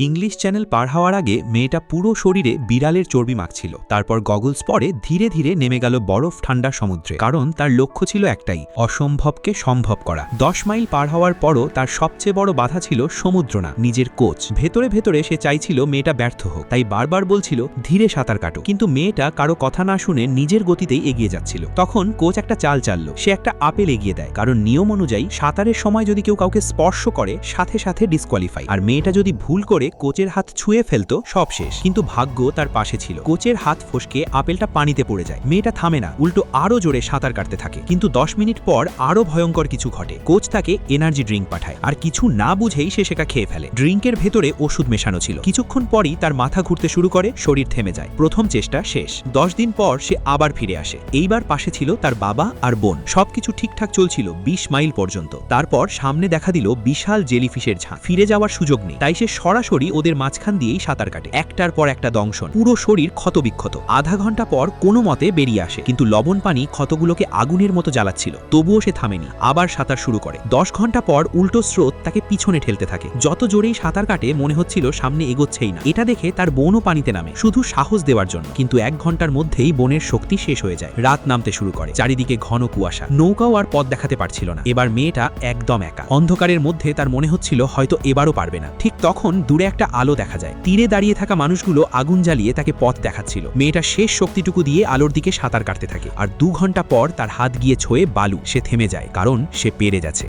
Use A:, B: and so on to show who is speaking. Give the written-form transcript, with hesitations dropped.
A: English channel পার হওয়ার আগে মেয়েটা পুরো শরীরে বিড়ালের চর্বি মাখছিল। তারপর গগলস পরে ধীরে ধীরে নেমে গেল বরফ ঠান্ডা সমুদ্রে, কারণ তার লক্ষ্য ছিল একটাই, অসম্ভবকে সম্ভব করা। 10 মাইল পার হওয়ার পরও তার সবচেয়ে বড় বাধা ছিল সমুদ্র না, নিজের কোচ। ভেতরে ভেতরে সে চাইছিল মেয়েটা ব্যর্থ হোক, তাই বারবার বলছিল ধীরে সাঁতার কাটো, কিন্তু মেয়েটা কারো কথা না শুনে নিজের গতিতেই এগিয়ে যাচ্ছিল। তখন কোচ একটা চাল চাললো, সে একটা আপেল এগিয়ে দেয়, কারণ নিয়ম অনুযায়ী সাঁতারের সময় যদি কেউ কাউকে স্পর্শ করে সাথে সাথে ডিসকোয়ালিফাই, আর মেয়েটা যদি ভুল করে কোচের হাত ছুঁয়ে ফেলতো সব শেষ। কিন্তু ভাগ্য তার পাশে ছিল, কোচের হাত ফসকে আপেলটা পানিতে পড়ে যায়। মেয়েটা থামে না, উল্টো আরো জোরে সাঁতার কাটতে থাকে। কিন্তু 10 মিনিট পর আরো ভয়ঙ্কর কিছু ঘটে। কোচ তাকে এনার্জি ড্রিঙ্ক পাঠায়, আর কিছু না বুঝেই সে সেটা খেয়ে ফেলে। ড্রিঙ্কের ভেতরে ওষুধ মেশানো ছিল। কিছুক্ষণ পরই তার মাথা ঘুরতে শুরু করে, শরীর থেমে যায়। প্রথম চেষ্টা শেষ। 10 দিন পর সে আবার ফিরে আসে। এইবার পাশে ছিল তার বাবা আর বোন। সবকিছু ঠিকঠাক চলছিল 20 মাইল পর্যন্ত। তারপর সামনে দেখা দিল বিশাল জেলিফিশের ঝাঁক। ফিরে যাওয়ার সুযোগ নেই, তাই সে সরাসরি ওদের মাঝখান দিয়েই সাঁতার কাটে। একটার পর একটা দংশন, পুরো শরীর ক্ষতবিক্ষত। আধা ঘন্টা পর কোনো মতে বেরিয়ে আসে, কিন্তু লবণ পানি ক্ষতগুলোকে আগুনের মতো জ্বালাচ্ছিল। তবুও সে থামেনি, আবার সাঁতার শুরু করে। 10 ঘন্টা পর উল্টো স্রোত তাকে পিছনে ঠেলতে থাকে। যত জোরেই সাঁতার কাটে মনে হচ্ছিল সামনে এগোচ্ছেই না। এটা দেখে তার বোনও পানিতে নামে, শুধু সাহস দেওয়ার জন্য। কিন্তু 1 ঘন্টার মধ্যেই বোনের শক্তি শেষ হয়ে যায়। রাত নামতে শুরু করে, চারিদিকে ঘন কুয়াশা। নৌকাও আর পথ দেখাতে পারছিল না। এবার মেয়েটা একদম একা। অন্ধকারের মধ্যে তার মনে হচ্ছিল হয়তো এবারও পারবে না। ঠিক তখন দূরে একটা আলো দেখা যায়। তীরে দাঁড়িয়ে থাকা মানুষগুলো আগুন জ্বালিয়ে তাকে পথ দেখাচ্ছিল। মেয়েটা শেষ শক্তিটুকু দিয়ে আলোর দিকে সাঁতার কাটতে থাকে। আর 2 ঘন্টা পর তার হাত গিয়ে ছোঁয়ে বালু। সে থেমে যায়, কারণ সে পেরে যাচ্ছে।